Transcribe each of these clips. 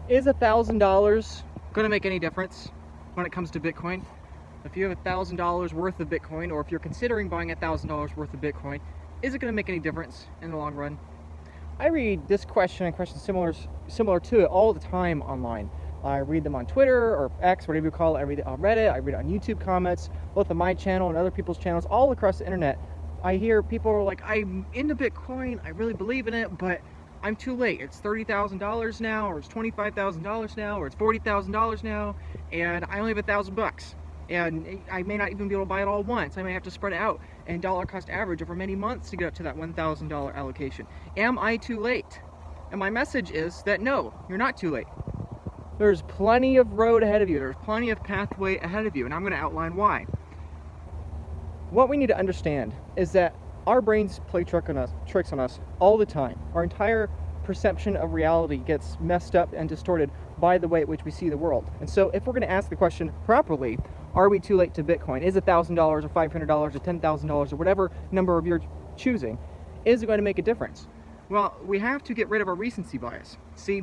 Is $1,000 going to make any difference when it comes to Bitcoin? If you have $1,000 worth of Bitcoin, or if you're considering buying $1,000 worth of Bitcoin, is it going to make any difference in the long run? I read this question and questions similar to it all the time online. I read them on Twitter or X, whatever you call it. I read it on Reddit. I read it on YouTube comments, both on my channel and other people's channels, all across the internet. I hear people are like, I'm into Bitcoin, I really believe in it, but I'm too late. It's $30,000 now, or it's $25,000 now, or it's $40,000 now, and I only have $1,000. And I may not even be able to buy it all at once. I may have to spread it out and dollar cost average over many months to get up to that $1,000 allocation. Am I too late? And my message is that no, you're not too late. There's plenty of road ahead of you. There's plenty of pathway ahead of you, and I'm going to outline why. What we need to understand is that our brains play tricks on us all the time. Our entire perception of reality gets messed up and distorted by the way in which we see the world. And so if we're going to ask the question properly, are we too late to Bitcoin? Is $1,000 or $500 or $10,000 or whatever number of you're choosing, is it going to make a difference? Well, we have to get rid of our recency bias. See,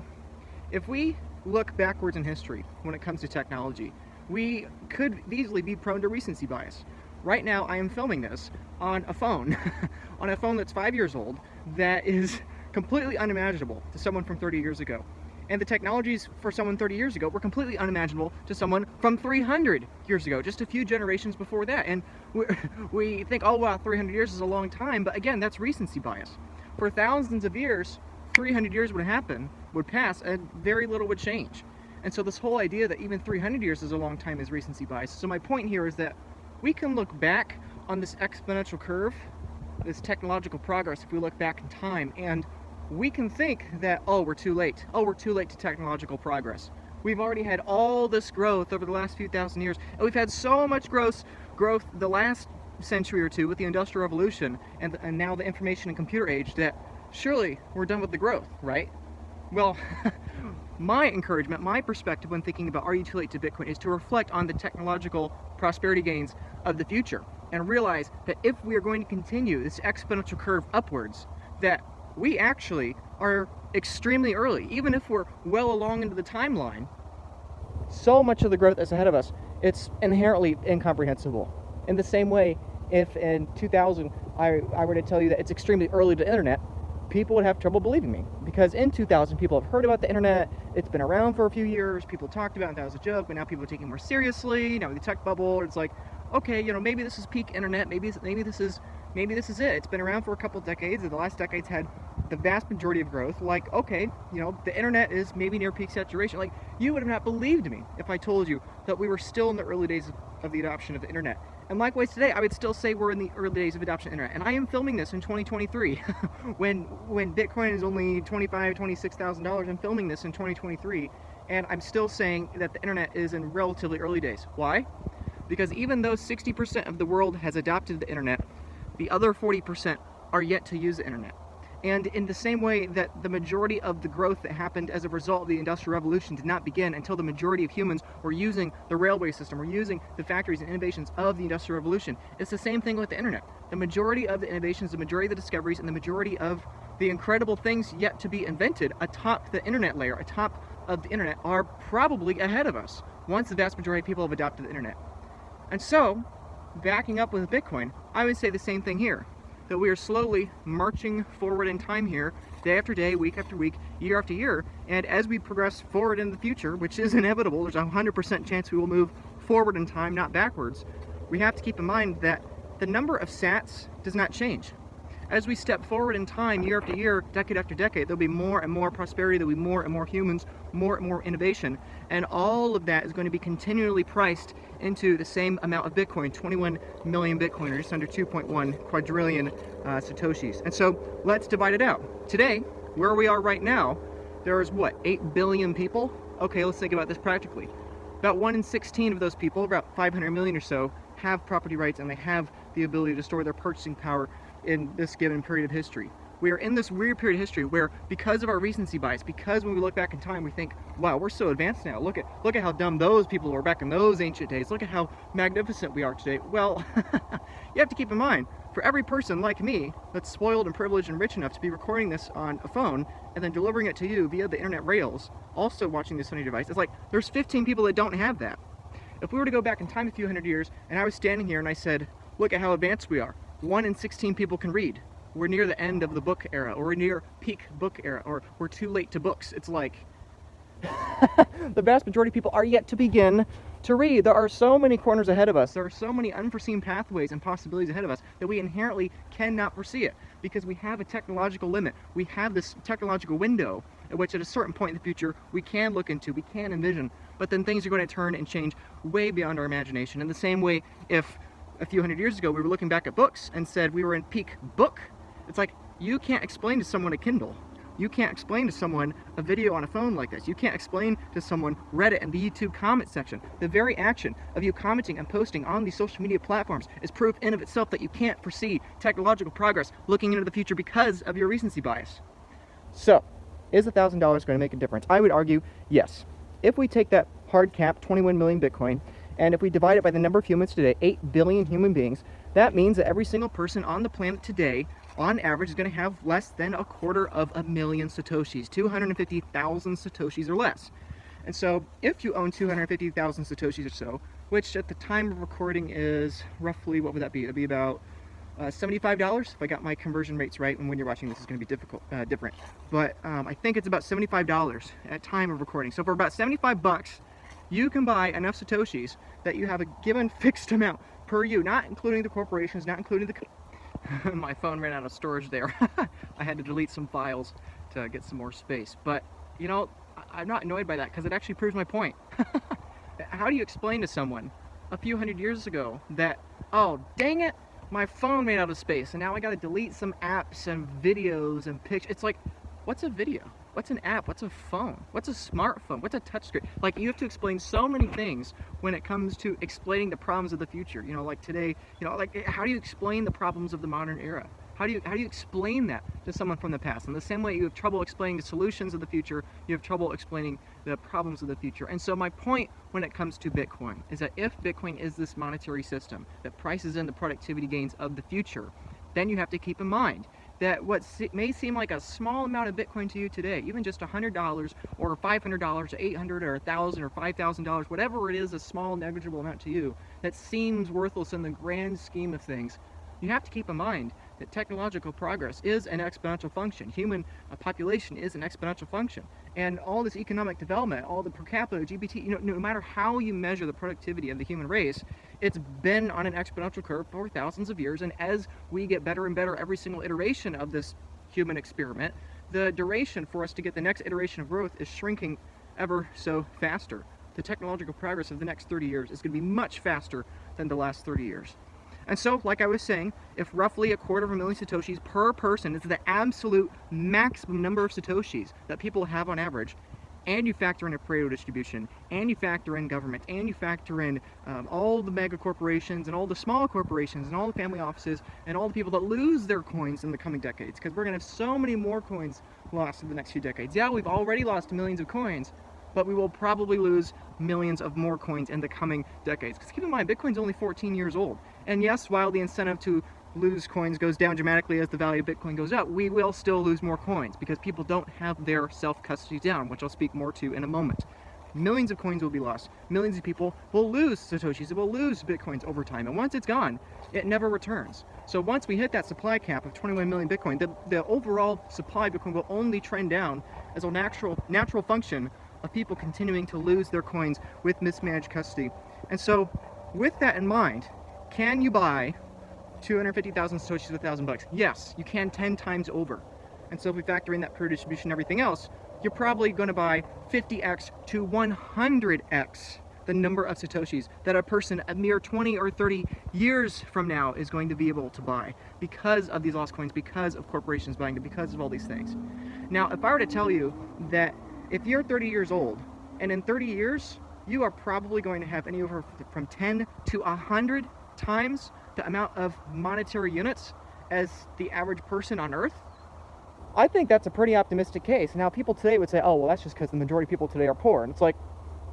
if we look backwards in history when it comes to technology, we could easily be prone to recency bias. Right now, I am filming this on a phone, on a phone that's 5 years old, that is completely unimaginable to someone from 30 years ago. And the technologies for someone 30 years ago were completely unimaginable to someone from 300 years ago, just a few generations before that. And we think, oh wow, 300 years is a long time, but again, that's recency bias. For thousands of years, 300 years would pass, and very little would change. And so this whole idea that even 300 years is a long time is recency bias. So my point here is that we can look back on this exponential curve, this technological progress, if we look back in time, and we can think that, oh, we're too late. Oh, we're too late to technological progress. We've already had all this growth over the last few thousand years, and we've had so much growth the last century or two with the Industrial Revolution and now the information and computer age, that surely we're done with the growth, right? Well, my encouragement, my perspective when thinking about are you too late to Bitcoin is to reflect on the technological prosperity gains of the future and realize that if we are going to continue this exponential curve upwards, that we actually are extremely early. Even if we're well along into the timeline, so much of the growth that's ahead of us, it's inherently incomprehensible. In the same way, if in 2000 I were to tell you that it's extremely early to the internet, people would have trouble believing me, because in 2000 people have heard about the internet, it's been around for a few years, people talked about it, that was a joke, but now people are taking it more seriously. Now with the tech bubble, it's like, okay, maybe this is peak internet, maybe this is it. It's been around for a couple decades, and the last decade's had the vast majority of growth. Like, okay, the internet is maybe near peak saturation. Like, you would have not believed me if I told you that we were still in the early days of the adoption of the internet. And likewise today, I would still say we're in the early days of adoption of the internet. And I am filming this in 2023, when Bitcoin is only $25,000, $26,000. I'm filming this in 2023, and I'm still saying that the internet is in relatively early days. Why? Because even though 60% of the world has adopted the internet, the other 40% are yet to use the internet. And in the same way that the majority of the growth that happened as a result of the Industrial Revolution did not begin until the majority of humans were using the railway system, were using the factories and innovations of the Industrial Revolution, it's the same thing with the internet. The majority of the innovations, the majority of the discoveries, and the majority of the incredible things yet to be invented atop the internet layer, atop of the internet, are probably ahead of us once the vast majority of people have adopted the internet. And so, backing up with Bitcoin, I would say the same thing here, that we are slowly marching forward in time here, day after day, week after week, year after year, and as we progress forward in the future, which is inevitable, there's a 100% chance we will move forward in time, not backwards, we have to keep in mind that the number of sats does not change. As we step forward in time, year after year, decade after decade, there'll be more and more prosperity, there'll be more and more humans, more and more innovation, and all of that is going to be continually priced into the same amount of Bitcoin, 21 million Bitcoin, or just under 2.1 quadrillion Satoshis. And so let's divide it out. Today, where we are right now, there's what, 8 billion people? Okay, let's think about this practically. About 1 in 16 of those people, about 500 million or so, have property rights, and they have the ability to store their purchasing power in this given period of history. We are in this weird period of history where, because of our recency bias, because when we look back in time we think, wow, we're so advanced now, look at how dumb those people were back in those ancient days, look at how magnificent we are today. Well, you have to keep in mind, for every person like me that's spoiled and privileged and rich enough to be recording this on a phone and then delivering it to you via the internet rails, also watching this Sony device, it's like there's 15 people that don't have that. If we were to go back in time a few hundred years and I was standing here and I said, look at how advanced we are, 1 in 16 people can read, we're near the end of the book era, or we're near peak book era, or we're too late to books, it's like the vast majority of people are yet to begin to read. There are so many corners ahead of us, there are so many unforeseen pathways and possibilities ahead of us that we inherently cannot foresee it, because we have a technological limit. We have this technological window at which at a certain point in the future we can look into, we can envision, but then things are going to turn and change way beyond our imagination. In the same way, if a few hundred years ago we were looking back at books and said we were in peak book, it's like you can't explain to someone a Kindle. You can't explain to someone a video on a phone like this. You can't explain to someone Reddit and the YouTube comment section. The very action of you commenting and posting on these social media platforms is proof in of itself that you can't foresee technological progress looking into the future because of your recency bias. So, is $1,000 going to make a difference? I would argue yes. If we take that hard cap, 21 million Bitcoin, and if we divide it by the number of humans today, 8 billion human beings, that means that every single person on the planet today, on average, is going to have less than 250,000 Satoshis, 250,000 Satoshis or less. And so, if you own 250,000 Satoshis or so, which at the time of recording is roughly, what would that be? It'd be about $75, if I got my conversion rates right, and when you're watching this is going to be different. But I think it's about $75 at time of recording. So for about 75 bucks, you can buy enough Satoshis that you have a given fixed amount per you, not including the corporations, not including the... My phone ran out of storage there. I had to delete some files to get some more space. But, you know, I'm not annoyed by that because it actually proves my point. How do you explain to someone a few hundred years ago that, oh, dang it, my phone ran out of space and now I gotta delete some apps and videos and pictures? It's like, what's a video? What's an app? What's a phone? What's a smartphone? What's a touchscreen? Like, you have to explain so many things when it comes to explaining the problems of the future. You know, like today, you know, like, how do you explain the problems of the modern era? How do you explain that to someone from the past? In the same way you have trouble explaining the solutions of the future, you have trouble explaining the problems of the future. And so my point when it comes to Bitcoin is that if Bitcoin is this monetary system that prices in the productivity gains of the future, then you have to keep in mind that what may seem like a small amount of Bitcoin to you today, even just $100 or $500 or $800 or $1,000 or $5,000, whatever it is, a small negligible amount to you, that seems worthless in the grand scheme of things, you have to keep in mind that technological progress is an exponential function. Human population is an exponential function. And all this economic development, all the per capita, GDP, you know, no matter how you measure the productivity of the human race, it's been on an exponential curve for thousands of years. And as we get better and better every single iteration of this human experiment, the duration for us to get the next iteration of growth is shrinking ever so faster. The technological progress of the next 30 years is going to be much faster than the last 30 years. And so, like I was saying, if roughly 250,000 Satoshis per person is the absolute maximum number of Satoshis that people have on average, and you factor in a Pareto distribution, and you factor in government, and you factor in all the mega corporations, and all the small corporations, and all the family offices, and all the people that lose their coins in the coming decades, because we're going to have so many more coins lost in the next few decades. Yeah, we've already lost millions of coins, but we will probably lose millions of more coins in the coming decades. Because keep in mind, Bitcoin's only 14 years old. And yes, while the incentive to lose coins goes down dramatically as the value of Bitcoin goes up, we will still lose more coins because people don't have their self-custody down, which I'll speak more to in a moment. Millions of coins will be lost. Millions of people will lose Satoshis, will lose Bitcoins over time. And once it's gone, it never returns. So once we hit that supply cap of 21 million Bitcoin, the overall supply of Bitcoin will only trend down as a natural function of people continuing to lose their coins with mismanaged custody. And so, with that in mind, can you buy 250,000 Satoshis with $1,000? Yes, you can 10 times over. And so if we factor in that per distribution and everything else, you're probably going to buy 50x to 100x the number of Satoshis that a person a mere 20 or 30 years from now is going to be able to buy because of these lost coins, because of corporations buying them, because of all these things. Now, if I were to tell you that if you're 30 years old, and in 30 years, you are probably going to have anywhere from 10 to 100 times the amount of monetary units as the average person on Earth, I think that's a pretty optimistic case. Now, people today would say, oh, well, that's just because the majority of people today are poor. And it's like,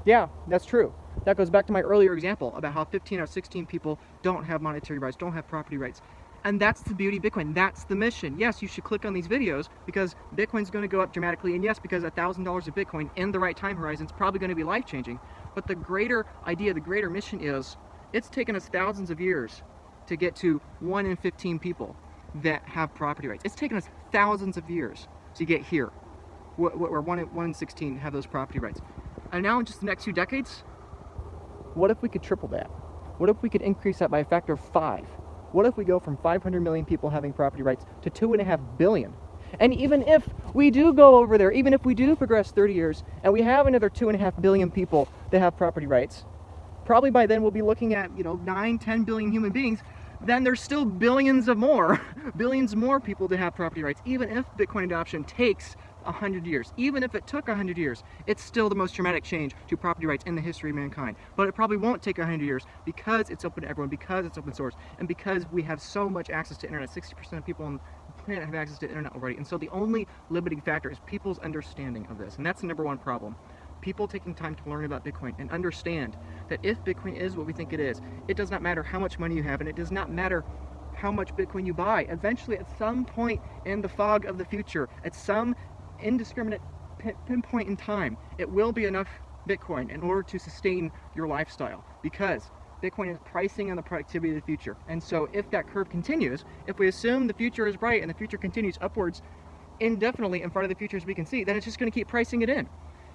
yeah, that's true. That goes back to my earlier example about how 15 out of 16 people don't have monetary rights, don't have property rights. And that's the beauty of Bitcoin. That's the mission. Yes, you should click on these videos because Bitcoin's going to go up dramatically. And yes, because $1,000 of Bitcoin in the right time horizon is probably going to be life-changing. But the greater idea, the greater mission is, it's taken us thousands of years to get to 1 in 15 people that have property rights. It's taken us thousands of years to get here, where 1 in 16 have those property rights. And now in just the next few decades, what if we could triple that? What if we could increase that by a factor of 5? What if we go from 500 million people having property rights to 2.5 billion? And even if we do go over there, even if we do progress 30 years, and we have another 2.5 billion people that have property rights, probably by then we'll be looking at, 9, 10 billion human beings. Then there's still billions more people to have property rights. Even if Bitcoin adoption takes 100 years, even if it took 100 years, it's still the most dramatic change to property rights in the history of mankind. But it probably won't take 100 years because it's open to everyone, because it's open source, and because we have so much access to internet. 60% of people on the planet have access to internet already. And so the only limiting factor is people's understanding of this. And that's the number one problem. People taking time to learn about Bitcoin and understand that if Bitcoin is what we think it is, it does not matter how much money you have, and it does not matter how much Bitcoin you buy. Eventually, at some point in the fog of the future, at some indiscriminate pinpoint in time, it will be enough Bitcoin in order to sustain your lifestyle, because Bitcoin is pricing on the productivity of the future. And so if that curve continues, if we assume the future is bright and the future continues upwards indefinitely in front of the future as we can see, then it's just going to keep pricing it in.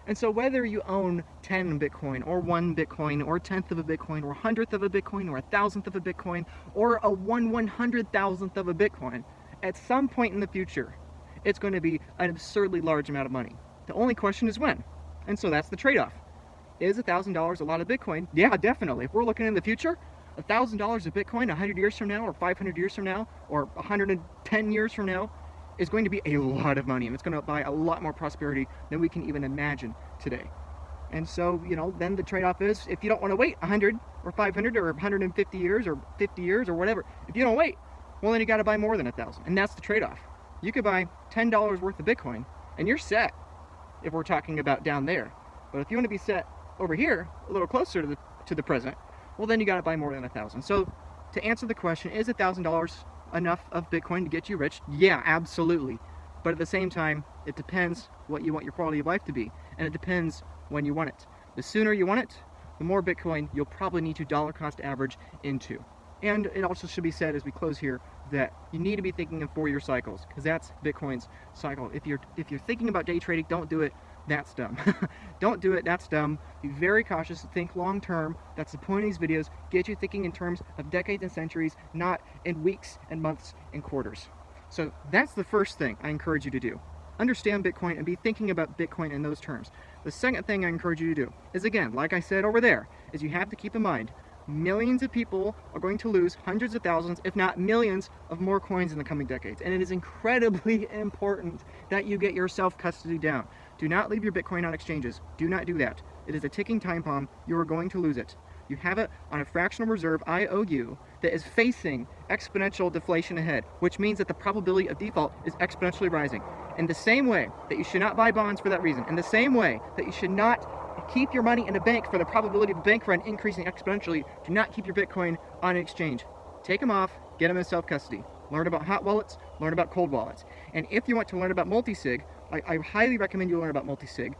And so whether you own 10 Bitcoin, or 1 Bitcoin, or 1/10 of a Bitcoin, or 100th of a Bitcoin, or 1,000th of a Bitcoin, or a 1/100,000th of a Bitcoin, at some point in the future, it's going to be an absurdly large amount of money. The only question is when. And so that's the trade-off. Is $1,000 a lot of Bitcoin? Yeah, definitely. If we're looking in the future, $1,000 of Bitcoin 100 years from now, or 500 years from now, or 110 years from now, is going to be a lot of money, and it's going to buy a lot more prosperity than we can even imagine today. And so, then the trade-off is, if you don't want to wait 100 or 500 or 150 years or 50 years or whatever, if you don't wait, well, then you got to buy more than 1,000, and that's the trade-off. You could buy $10 worth of Bitcoin, and you're set if we're talking about down there. But if you want to be set over here, a little closer to the present, well, then you got to buy more than 1,000. So, to answer the question, is $1,000 enough of Bitcoin to get you rich? Yeah, absolutely. But at the same time, it depends what you want your quality of life to be, and it depends when you want it. The sooner you want it, the more Bitcoin you'll probably need to dollar cost average into. And it also should be said as we close here that you need to be thinking in 4-year cycles, because that's Bitcoin's cycle. If you're thinking about day trading, don't do it. That's dumb. Don't do it. That's dumb. Be very cautious. Think long term. That's the point of these videos. Get you thinking in terms of decades and centuries, not in weeks and months and quarters. So that's the first thing I encourage you to do. Understand Bitcoin and be thinking about Bitcoin in those terms. The second thing I encourage you to do is, again, like I said over there, is you have to keep in mind millions of people are going to lose hundreds of thousands, if not millions, of more coins in the coming decades. And it is incredibly important that you get your self-custody down. Do not leave your Bitcoin on exchanges. Do not do that. It is a ticking time bomb. You are going to lose it. You have it on a fractional reserve IOU that is facing exponential deflation ahead, which means that the probability of default is exponentially rising. In the same way that you should not buy bonds for that reason, in the same way that you should not keep your money in a bank for the probability of a bank run increasing exponentially, do not keep your Bitcoin on an exchange. Take them off, get them in self-custody. Learn about hot wallets, learn about cold wallets. And if you want to learn about multi-sig, I highly recommend you learn about multi-sig.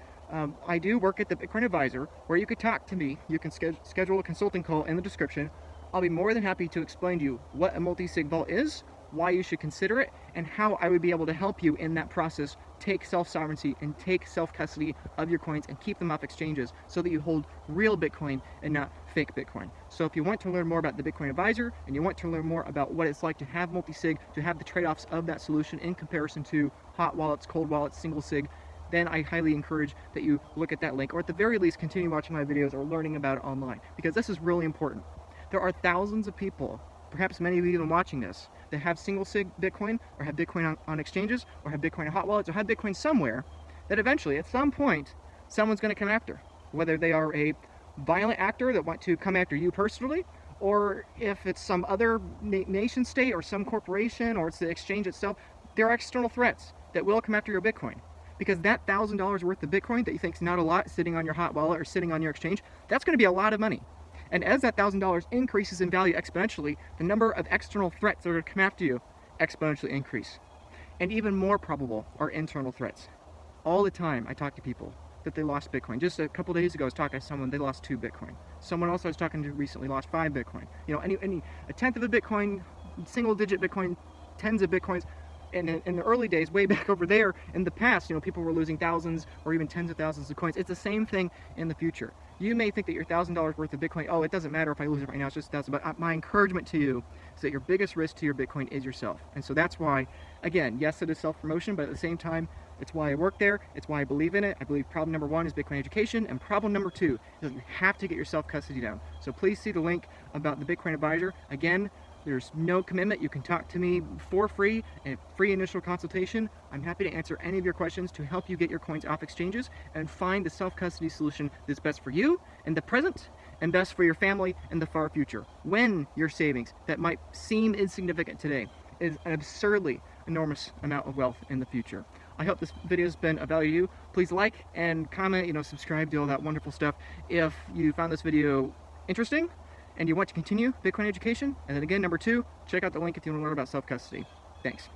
I do work at the Bitcoin Advisor, where you could talk to me. You can schedule a consulting call in the description. I'll be more than happy to explain to you what a multi-sig vault is, why you should consider it, and how I would be able to help you in that process take self-sovereignty and take self-custody of your coins and keep them off exchanges so that you hold real Bitcoin and not fake Bitcoin. So if you want to learn more about the Bitcoin Advisor and you want to learn more about what it's like to have multi-sig, to have the trade-offs of that solution in comparison to hot wallets, cold wallets, single sig, then I highly encourage that you look at that link, or at the very least continue watching my videos or learning about it online, because this is really important. There are thousands of people, perhaps many of you even watching this, that have single sig Bitcoin, or have Bitcoin on exchanges, or have Bitcoin in hot wallets, or have Bitcoin somewhere, that eventually, at some point, someone's going to come after. Whether they are a violent actor that want to come after you personally, or if it's some other nation state, or some corporation, or it's the exchange itself, there are external threats. that will come after your Bitcoin. Because that $1,000 worth of Bitcoin that you think is not a lot sitting on your hot wallet or sitting on your exchange, that's going to be a lot of money. And as that $1,000 increases in value exponentially, the number of external threats that are going to come after you exponentially increase. And even more probable are internal threats. All the time I talk to people that they lost Bitcoin. Just a couple days ago I was talking to someone, they lost 2 Bitcoin. Someone else I was talking to recently lost 5 Bitcoin. You know, a tenth of a Bitcoin, single digit Bitcoin, tens of Bitcoins. And in the early days, way back over there, in the past, you know, people were losing thousands or even tens of thousands of coins. It's the same thing in the future. You may think that your $1,000 worth of Bitcoin, oh, it doesn't matter if I lose it right now, it's just 1,000. But my encouragement to you is that your biggest risk to your Bitcoin is yourself. And so that's why, again, yes, it is self-promotion, but at the same time, it's why I work there. It's why I believe in it. I believe problem number 1 is Bitcoin education, and problem number 2 is you have to get your self-custody down. So please see the link about the Bitcoin Advisor. Again, there's no commitment. You can talk to me for free, a free initial consultation. I'm happy to answer any of your questions to help you get your coins off exchanges and find the self-custody solution that's best for you in the present and best for your family in the far future, when your savings that might seem insignificant today is an absurdly enormous amount of wealth in the future. I hope this video has been of value to you. Please like and comment, subscribe, do all that wonderful stuff if you found this video interesting and you want to continue Bitcoin education. And then again, number 2, check out the link if you want to learn about self-custody. Thanks.